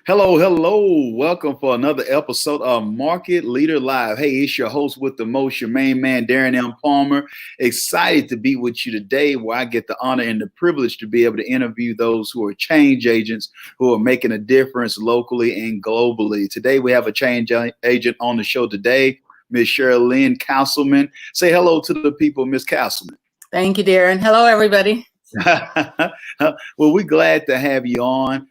Hello, hello. Welcome for another episode of Market Leader Live. Hey, it's your host with the most, your main man, Darren M. Palmer. Excited to be with you today, where I get the honor and the privilege to be able to interview those who are change agents who are making a difference locally and globally. Today, we have a change agent on the show today, Miss Cherilynn Castleman. Say hello to the people, Miss Castleman. Thank you, Darren. Hello, everybody. Well, we're glad to have you on.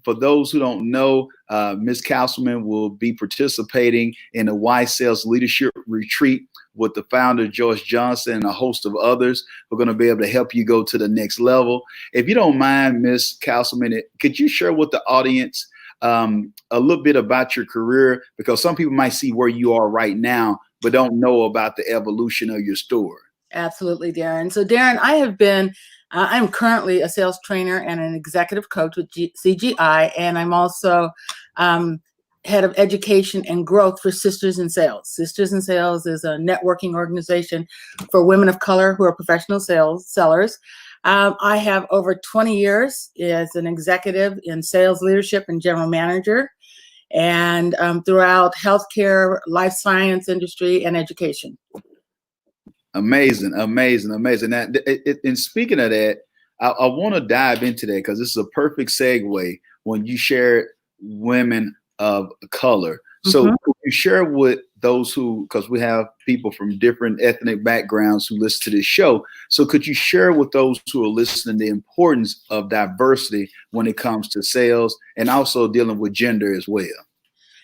For those who don't know, Ms. Castleman will be participating in a Y Sales Leadership Retreat with the founder, Joyce Johnson, and a host of others who are going to be able to help you go to the next level. If you don't mind, Ms. Castleman, could you share with the audience a little bit about your career? Because some people might see where you are right now, but don't know about the evolution of your story. Absolutely, Darren. So, Darren, I'm currently a sales trainer and an executive coach with CGI, and I'm also head of education and growth for Sisters in Sales. Sisters in Sales is a networking organization for women of color who are professional sellers. I have over 20 years as an executive in sales leadership and general manager, and throughout healthcare, life science industry, and education. Amazing. Now, and speaking of that, I want to dive into that because this is a perfect segue when you share women of color. So could you share with those because we have people from different ethnic backgrounds who listen to this show. So could you share with those who are listening the importance of diversity when it comes to sales and also dealing with gender as well?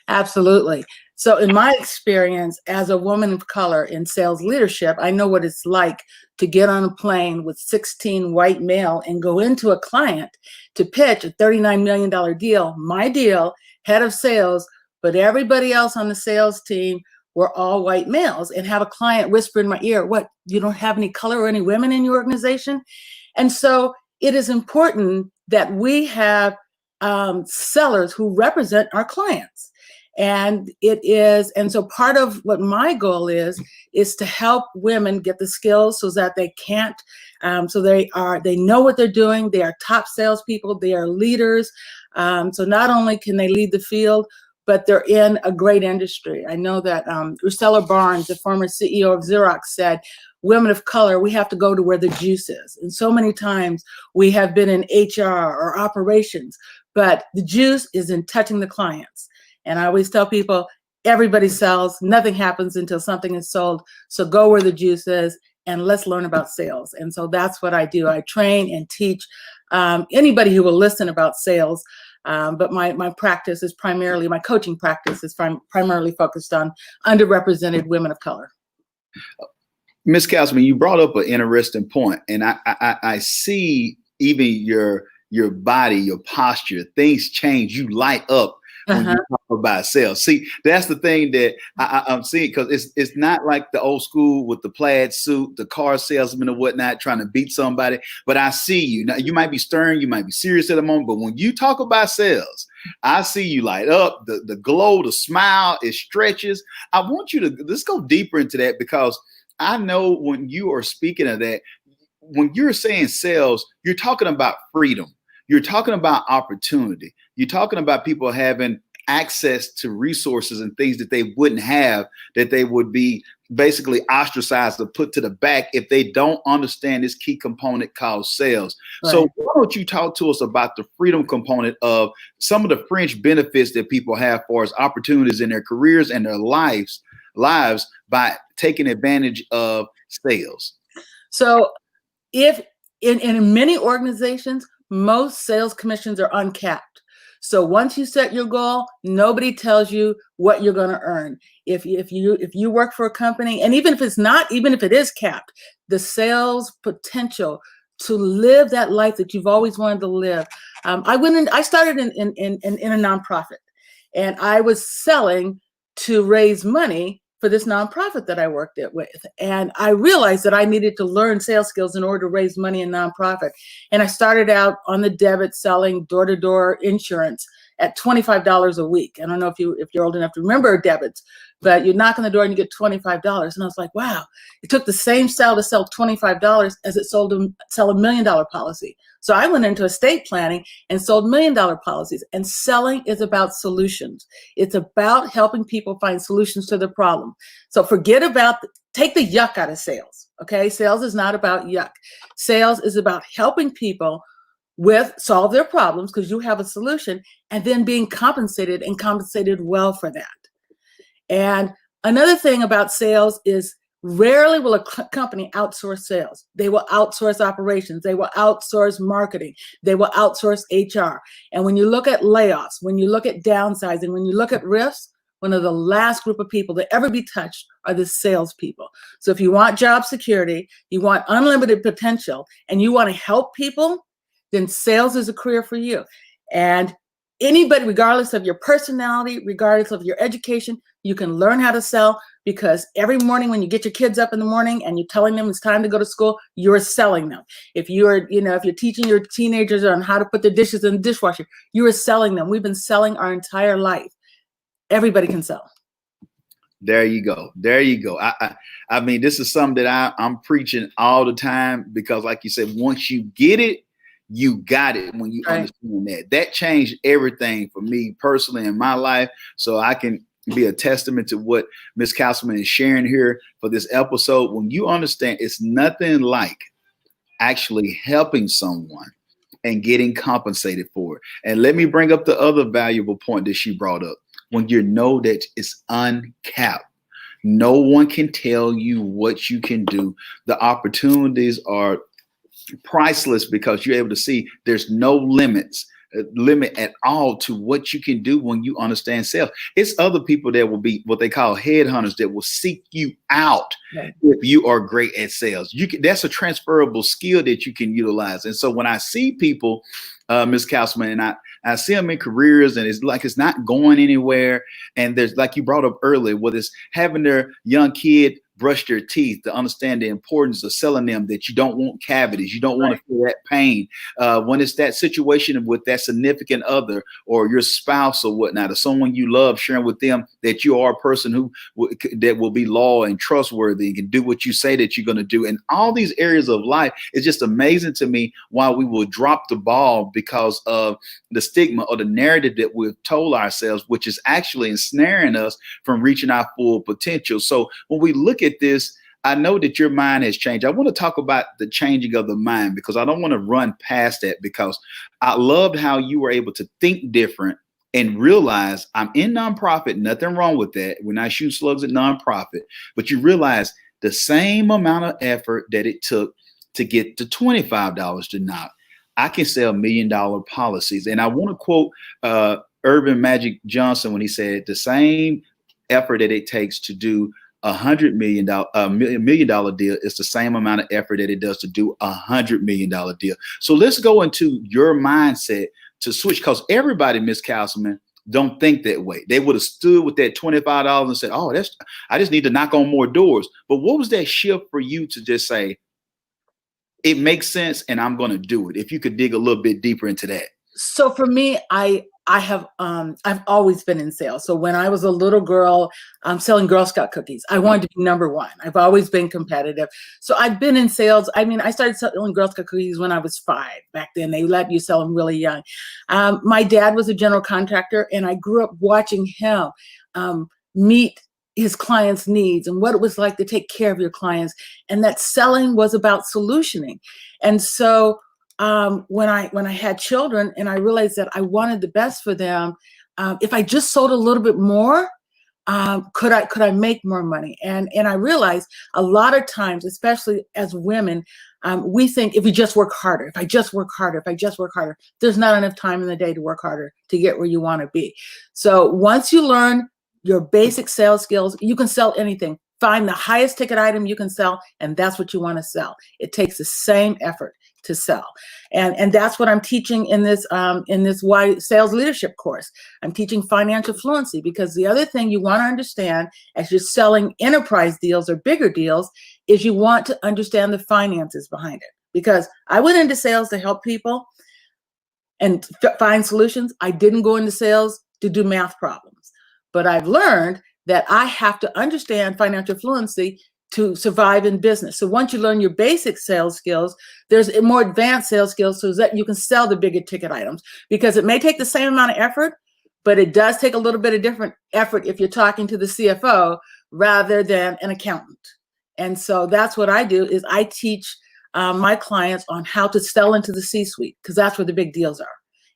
Absolutely. So in my experience as a woman of color in sales leadership, I know what it's like to get on a plane with 16 white male and go into a client to pitch a $39 million deal, my deal, head of sales, but everybody else on the sales team were all white males, and have a client whisper in my ear, "What, you don't have any color or any women in your organization?" And so it is important that we have sellers who represent our clients. And so part of what my goal is to help women get the skills so that they can't, they know what they're doing. They are top salespeople. They are leaders. So not only can they lead the field, but they're in a great industry. I know that Ursula Barnes, the former CEO of Xerox, said, "Women of color, we have to go to where the juice is." And so many times we have been in HR or operations, but the juice is in touching the clients. And I always tell people, everybody sells, nothing happens until something is sold. So go where the juice is and let's learn about sales. And so that's what I do. I train and teach anybody who will listen about sales. But my practice is primarily, my coaching practice is primarily focused on underrepresented women of color. Ms. Castleman, you brought up an interesting point, and I see even your body, your posture, things change. You light up when you talk about sales. See, that's the thing that I'm seeing, because it's not like the old school with the plaid suit, the car salesman or whatnot, trying to beat somebody. But I see you. Now, you might be stern, you might be serious at the moment, but when you talk about sales, I see you light up, the glow, the smile, it stretches. I want you to, let's go deeper into that, because I know when you are speaking of that, when you're saying sales, you're talking about freedom. You're talking about opportunity. You're talking about people having access to resources and things that they wouldn't have, that they would be basically ostracized or put to the back if they don't understand this key component called sales. Right. So why don't you talk to us about the freedom component of some of the fringe benefits that people have for as opportunities in their careers and their lives by taking advantage of sales? So if in many organizations, most sales commissions are uncapped. So once you set your goal, nobody tells you what you're going to earn. If you work for a company, and even if it is capped, the sales potential to live that life that you've always wanted to live. I started in a nonprofit, and I was selling to raise money for this nonprofit that I worked with. And I realized that I needed to learn sales skills in order to raise money in nonprofit. And I started out on the debit selling door-to-door insurance. at $25 a week. I don't know if you're old enough to remember debits, but you knock on the door and you get $25. And I was like, wow, it took the same sale to sell $25 as it sold to sell $1 million policy. So I went into estate planning and sold $1 million policies. And selling is about solutions. It's about helping people find solutions to the problem. So take the yuck out of sales. Okay, sales is not about yuck. Sales is about helping people solve their problems because you have a solution, and then being compensated, and compensated well for that. And another thing about sales is rarely will a company outsource sales. They will outsource operations. They will outsource marketing. They will outsource HR. And when you look at layoffs, when you look at downsizing, when you look at risks, one of the last group of people to ever be touched are the salespeople. So if you want job security, you want unlimited potential, and you want to help people, then sales is a career for you. And anybody, regardless of your personality, regardless of your education, you can learn how to sell, because every morning when you get your kids up in the morning and you're telling them it's time to go to school, you're selling them. If you're teaching your teenagers on how to put the dishes in the dishwasher, you are selling them. We've been selling our entire life. Everybody can sell. There you go. There you go. I mean, this is something that I'm preaching all the time, because like you said, once you get it, you got it. When you understand that changed everything for me personally in my life. So I can be a testament to what Ms. Castleman is sharing here for this episode. When you understand, it's nothing like actually helping someone and getting compensated for it. And let me bring up the other valuable point that she brought up. When you know that it's uncapped, no one can tell you what you can do. The opportunities are priceless, because you're able to see there's no limit at all to what you can do when you understand sales. It's other people that will be what they call headhunters that will seek you out if you are great at sales. That's a transferable skill that you can utilize. And so when I see people, Ms. Castleman, and I see them in careers, and it's like it's not going anywhere. And there's, like you brought up earlier, whether it's having their young kid brush their teeth, to understand the importance of selling them that you don't want cavities, you don't want to feel that pain. When it's that situation with that significant other or your spouse or whatnot, or someone you love, sharing with them that you are a person that will be loyal and trustworthy and can do what you say that you're going to do. And all these areas of life, it's just amazing to me why we will drop the ball because of the stigma or the narrative that we've told ourselves, which is actually ensnaring us from reaching our full potential. So when we look at this, I know that your mind has changed. I want to talk about the changing of the mind, because I don't want to run past that, because I loved how you were able to think different and realize I'm in nonprofit, nothing wrong with that. We're not shooting slugs at nonprofit, but you realize the same amount of effort that it took to get to $25 to knock, I can sell $1 million policies. And I want to quote Urban Magic Johnson when he said the same effort that it takes to do $100 million deal is the same amount of effort that it does to do $100 million deal. So let's go into your mindset to switch, because everybody, Ms. Castleman, don't think that way. They would have stood with that $25 and said, oh, I just need to knock on more doors. But what was that shift for you to just say, it makes sense and I'm going to do it? If you could dig a little bit deeper into that. So for me, I've always been in sales. So when I was a little girl, selling Girl Scout cookies, I wanted to be number one. I've always been competitive. So I've been in sales. I mean, I started selling Girl Scout cookies when I was 5. Back then, they let you sell them really young. My dad was a general contractor, and I grew up watching him meet his clients' needs and what it was like to take care of your clients. And that selling was about solutioning. And so when I had children and I realized that I wanted the best for them, if I just sold a little bit more, could I make more money? And I realized a lot of times, especially as women, we think if we just work harder, if I just work harder, there's not enough time in the day to work harder to get where you want to be. So once you learn your basic sales skills, you can sell anything. Find the highest ticket item you can sell, and that's what you want to sell. It takes the same effort to sell. And that's what I'm teaching in this why sales leadership course. I'm teaching financial fluency, because the other thing you want to understand as you're selling enterprise deals or bigger deals is you want to understand the finances behind it. Because I went into sales to help people, and find solutions. I didn't go into sales to do math problems, but I've learned that I have to understand financial fluency to survive in business. So once you learn your basic sales skills, there's more advanced sales skills so that you can sell the bigger ticket items, because it may take the same amount of effort, but it does take a little bit of different effort if you're talking to the CFO rather than an accountant. And so that's what I do, is I teach my clients on how to sell into the C-suite, because that's where the big deals are.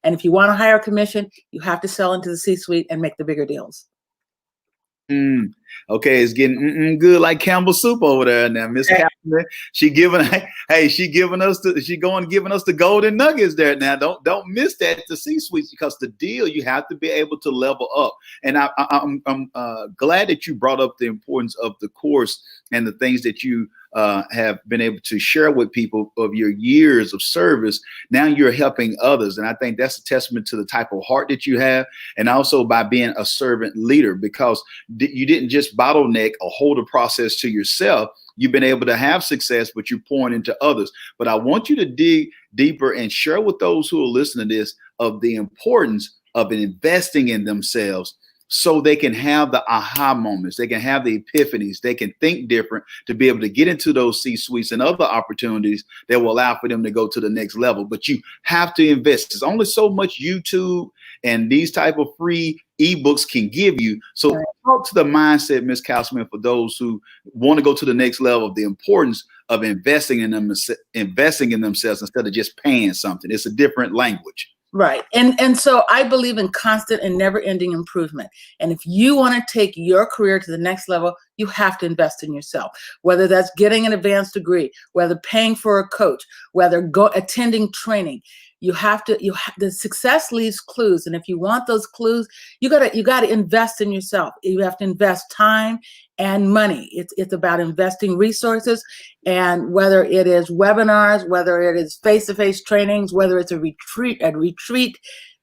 And if you want to hire a commission, you have to sell into the C-suite and make the bigger deals. Okay, it's getting good like Campbell soup over there now. Miss Castleman, she giving us the golden nuggets there now. Don't miss that, the C-suite, because the deal, you have to be able to level up. And I'm glad that you brought up the importance of the course and the things that you have been able to share with people of your years of service. Now you're helping others. And I think that's a testament to the type of heart that you have, and also by being a servant leader, because you didn't just bottleneck or hold a process to yourself. You've been able to have success, but you're pouring into others. But I want you to dig deeper and share with those who are listening to this of the importance of investing in themselves, so they can have the aha moments, they can have the epiphanies, they can think different to be able to get into those C-suites and other opportunities that will allow for them to go to the next level. But you have to invest. There's only so much YouTube and these type of free ebooks can give you. So talk to the mindset, Ms. Castleman, for those who want to go to the next level, of the importance of investing in themselves instead of just paying something. It's a different language. Right. And so I believe in constant and never ending improvement. And if you want to take your career to the next level, you have to invest in yourself, whether that's getting an advanced degree, whether paying for a coach, whether attending training. The success leaves clues. And if you want those clues, you gotta invest in yourself. You have to invest time and money. It's about investing resources, and whether it is webinars, whether it is face-to-face trainings, whether it's a retreat,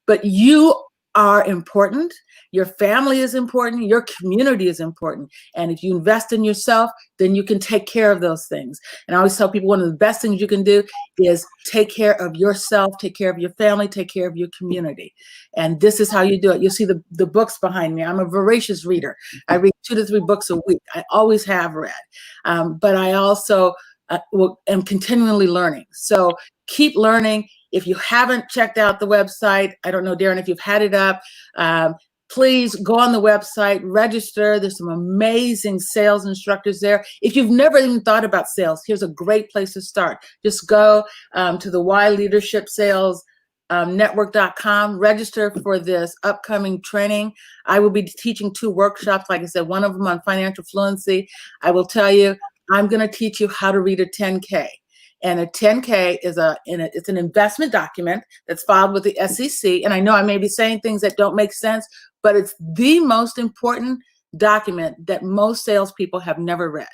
but you are important. Your family is important. Your community is important. And if you invest in yourself, then you can take care of those things. And I always tell people, one of the best things you can do is take care of yourself, take care of your family, take care of your community. And this is how you do it. You'll see the books behind me. I'm a voracious reader. I read 2 to 3 books a week. I always have read. But I also am continually learning. So keep learning. If you haven't checked out the website, I don't know, Darren, if you've had it up, please go on the website, register. There's some amazing sales instructors there. If you've never even thought about sales, here's a great place to start. Just go to the Y Leadership Sales network.com, register for this upcoming training. I will be teaching 2 workshops, like I said, one of them on financial fluency. I will tell you, I'm going to teach you how to read a 10K. And a 10K is it's an investment document that's filed with the SEC. And I know I may be saying things that don't make sense, but it's the most important document that most salespeople have never read.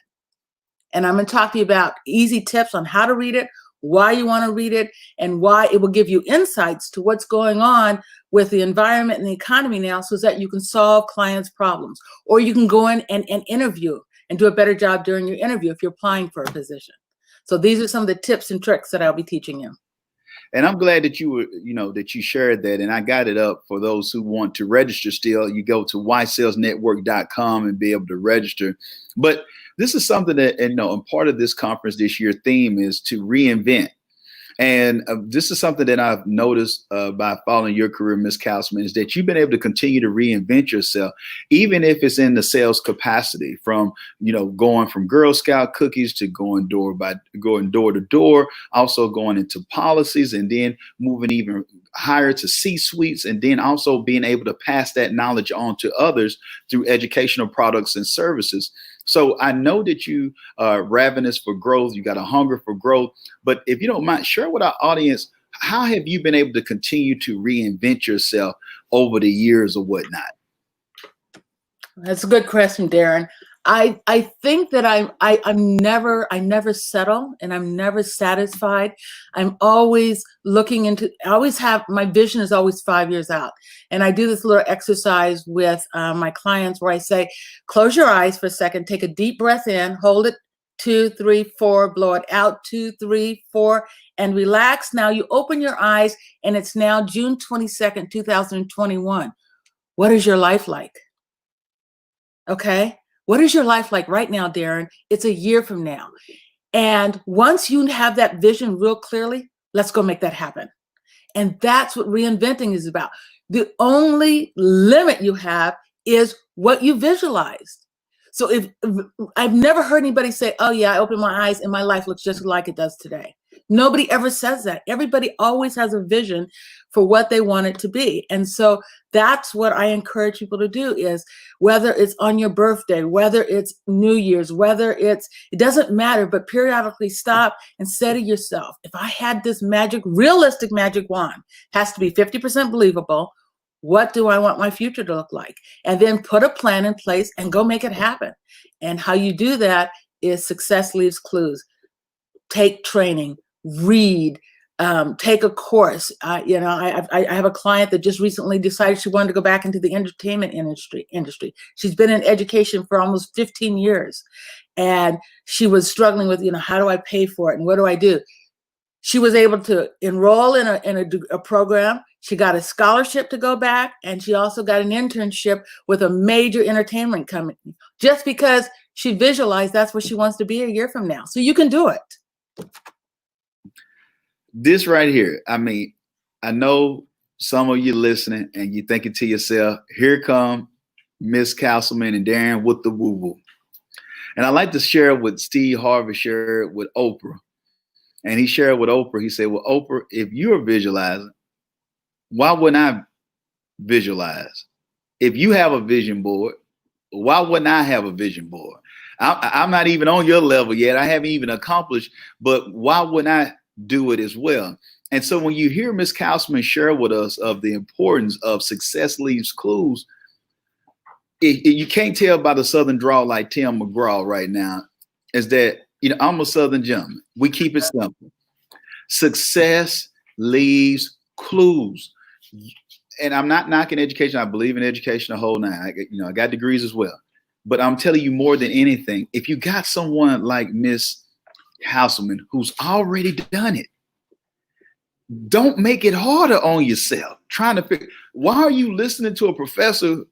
And I'm going to talk to you about easy tips on how to read it, why you want to read it, and why it will give you insights to what's going on with the environment and the economy now, so that you can solve clients' problems, or you can go in and interview and do a better job during your interview if you're applying for a position. So these are some of the tips and tricks that I'll be teaching you. And I'm glad that that you shared that. And I got it up for those who want to register still. You go to ysalesnetwork.com and be able to register. But this is something that, and part of this conference this year theme is to reinvent. And this is something that I've noticed by following your career, Ms. Castleman, is that you've been able to continue to reinvent yourself, even if it's in the sales capacity, from, going from Girl Scout cookies to going door to door, also going into policies, and then moving even higher to C-suites, and then also being able to pass that knowledge on to others through educational products and services. So I know that you are ravenous for growth. You got a hunger for growth. But if you don't mind, share with our audience, how have you been able to continue to reinvent yourself over the years or whatnot? That's a good question, Darren. I think that I never settle, and I'm never satisfied. I'm always my vision is always 5 years out. And I do this little exercise with my clients where I say, close your eyes for a second, take a deep breath in, hold it 2, 3, 4, blow it out, 2, 3, 4, and relax. Now you open your eyes, and it's now June 22nd, 2021. What is your life like? Okay? What is your life like right now, Darren? It's a year from now. And once you have that vision real clearly, let's go make that happen. And that's what reinventing is about. The only limit you have is what you visualized. So if I've never heard anybody say, oh yeah, I opened my eyes and my life looks just like it does today. Nobody ever says that. Everybody always has a vision for what they want it to be. And so that's what I encourage people to do, is whether it's on your birthday, whether it's New Year's, it doesn't matter, but periodically stop and say to yourself, if I had this realistic magic wand, has to be 50% believable. What do I want my future to look like? And then put a plan in place and go make it happen. And how you do that is success leaves clues. Take training, read, take a course. I have a client that just recently decided she wanted to go back into the entertainment industry. She's been in education for almost 15 years. And she was struggling with, how do I pay for it? And what do I do? She was able to enroll in a program. She got a scholarship to go back, and she also got an internship with a major entertainment company, just because she visualized that's where she wants to be a year from now. So you can do it. This right here, I mean, I know some of you listening and you thinking to yourself, here come Miss Castleman and Darren with the woo-woo. And I like to share what Steve Harvey shared with Oprah. And he shared with Oprah, he said, well, Oprah, if you're visualizing, why wouldn't I visualize? If you have a vision board, why wouldn't I have a vision board? I'm not even on your level yet. I haven't even accomplished, but why wouldn't I do it as well? And so when you hear Ms. Castleman share with us of the importance of success leaves clues, you can't tell by the Southern drawl like Tim McGraw right now, is that, I'm a Southern gentleman. We keep it simple. Success leaves clues. And I'm not knocking education. I believe in education a whole nine. I got degrees as well. But I'm telling you, more than anything, if you got someone like Miss Castleman who's already done it, don't make it harder on yourself. Trying to figure, why are you listening to a professor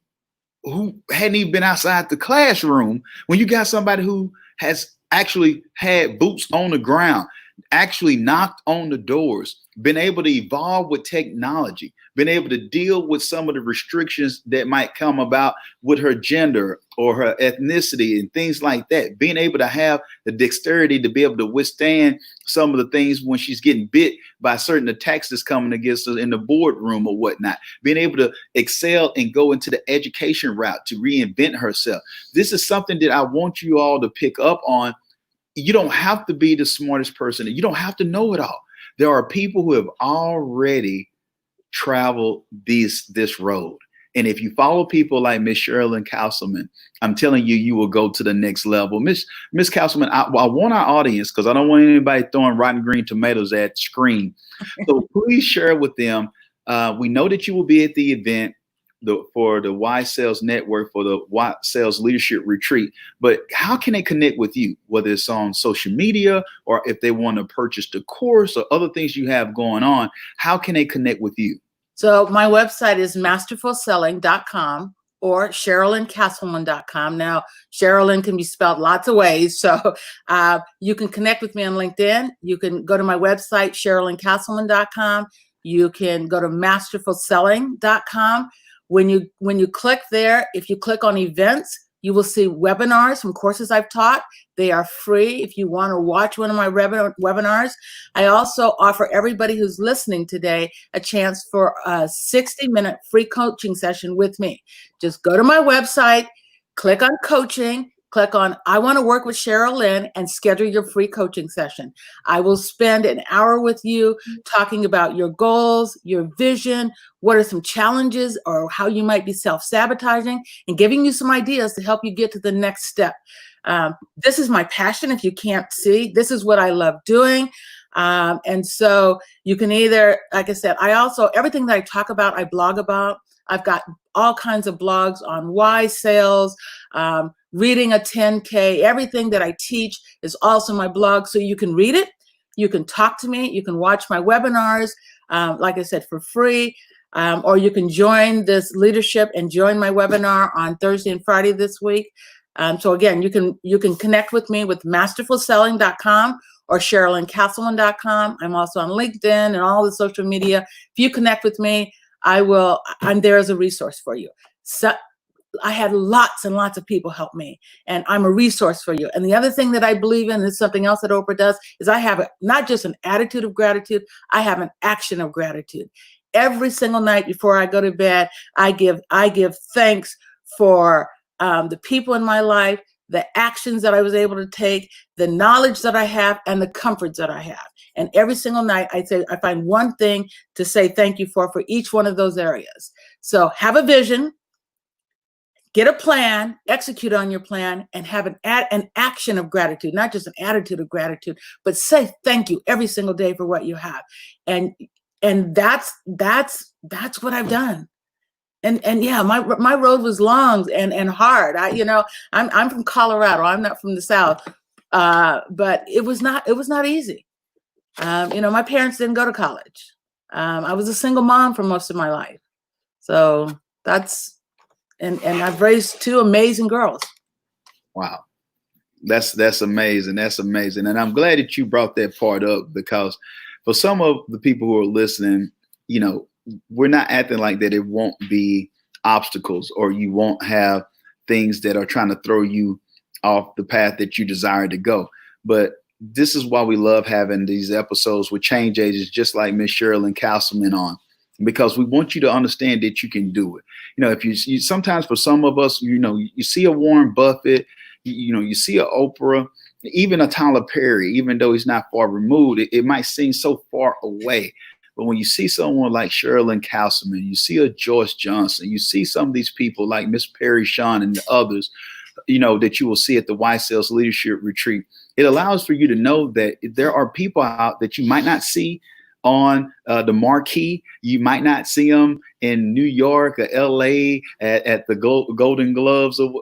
who hadn't even been outside the classroom when you got somebody who has actually had boots on the ground, actually knocked on the doors, been able to evolve with technology, been able to deal with some of the restrictions that might come about with her gender or her ethnicity and things like that, being able to have the dexterity to be able to withstand some of the things when she's getting bit by certain attacks that's coming against her in the boardroom or whatnot, being able to excel and go into the education route to reinvent herself. This is something that I want you all to pick up on. You don't have to be the smartest person. You don't have to know it all. There are people who have already traveled this road. And if you follow people like Miss Cherilynn Castleman, I'm telling you, you will go to the next level. Miss Castleman, I want our audience, because I don't want anybody throwing rotten green tomatoes at screen. So please share with them. We know that you will be at the event for the Y Sales Network, for the Y Sales Leadership Retreat. But how can they connect with you, whether it's on social media or if they want to purchase the course or other things you have going on? How can they connect with you? So my website is masterfulselling.com or CherilynCastleman.com. Now, Cherilynn can be spelled lots of ways. So you can connect with me on LinkedIn. You can go to my website, CherilynCastleman.com. You can go to masterfulselling.com. When you click there, if you click on events, you will see webinars from courses I've taught. They are free if you want to watch one of my webinars. I also offer everybody who's listening today a chance for a 60-minute free coaching session with me. Just go to my website, click on coaching, click on I want to work with Cherilynn, and schedule your free coaching session. I will spend an hour with you talking about your goals, your vision, what are some challenges or how you might be self-sabotaging, and giving you some ideas to help you get to the next step. This is my passion. If you can't see, this is what I love doing. And so you can either, like I said, I also, everything that I talk about, I blog about. I've got all kinds of blogs on why sales, reading a 10K, everything that I teach is also my blog. So you can read it, you can talk to me, you can watch my webinars, like I said, for free, or you can join this leadership and join my webinar on Thursday and Friday this week. So again, you can connect with me with masterfulselling.com or CherilynCastleman.com. I'm also on LinkedIn and all the social media. If you connect with me, I'm there as a resource for you. So I had lots and lots of people help me, and I'm a resource for you. And the other thing that I believe in is something else that Oprah does is I have not just an attitude of gratitude, I have an action of gratitude. Every single night before I go to bed, I give thanks for the people in my life, the actions that I was able to take, the knowledge that I have, and the comforts that I have. And every single night, I find one thing to say thank you for each one of those areas. So have a vision, get a plan, execute on your plan, and have an action of gratitude, not just an attitude of gratitude, but say thank you every single day for what you have. And that's what I've done. And yeah, my road was long and hard. I'm from Colorado. I'm not from the South, but it was not easy. My parents didn't go to college. I was a single mom for most of my life. So and I've raised two amazing girls. Wow. That's amazing. That's amazing. And I'm glad that you brought that part up, because for some of the people who are listening, we're not acting like that it won't be obstacles, or you won't have things that are trying to throw you off the path that you desire to go. But this is why we love having these episodes with change agents just like Miss Cherilynn Castleman on, because we want you to understand that you can do it. If you sometimes, for some of us, you see a Warren Buffett, you see a Oprah, even a Tyler Perry, even though he's not far removed, it might seem so far away. But when you see someone like Cherilynn Castleman, you see a Joyce Johnson, you see some of these people like Miss Perry Sean and the others, that you will see at the White Sales Leadership Retreat, it allows for you to know that there are people out that you might not see on the marquee. You might not see them in New York or LA at the Golden Gloves or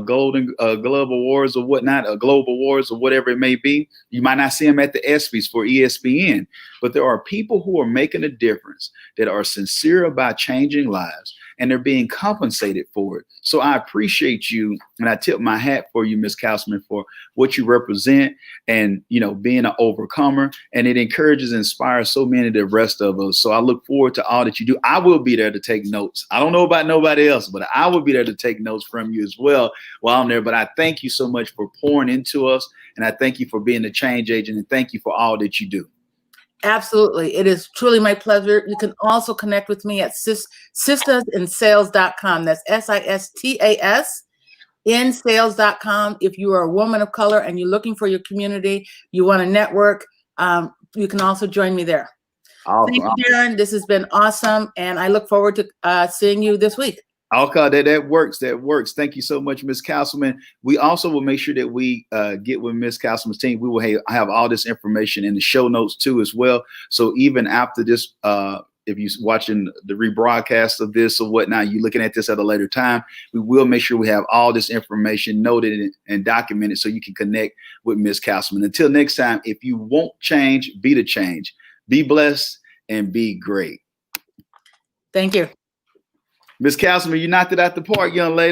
Golden Glove Awards or whatnot, or Globe Awards or whatever it may be. You might not see them at the ESPYs for ESPN, but there are people who are making a difference, that are sincere about changing lives, and they're being compensated for it. So I appreciate you, and I tip my hat for you, Ms. Castleman, for what you represent, and being an overcomer, and it encourages and inspires so many of the rest of us. So I look forward to all that you do. I will be there to take notes. I don't know about nobody else, but I will be there to take notes from you as well while I'm there. But I thank you so much for pouring into us, and I thank you for being a change agent, and thank you for all that you do. Absolutely. It is truly my pleasure. You can also connect with me at sistasinSales.com. That's SISTAS in sales.com. If you are a woman of color and you're looking for your community, you want to network, you can also join me there. Awesome. Thank you, Darren. This has been awesome, and I look forward to seeing you this week. Okay, that works. That works. Thank you so much, Ms. Castleman. We also will make sure that we get with Ms. Castleman's team. We will have all this information in the show notes too as well. So even after this, if you're watching the rebroadcast of this or whatnot, you're looking at this at a later time, we will make sure we have all this information noted and documented so you can connect with Ms. Castleman. Until next time, if you won't change, be the change. Be blessed and be great. Thank you. Ms. Castleman, you knocked it out the park, young lady.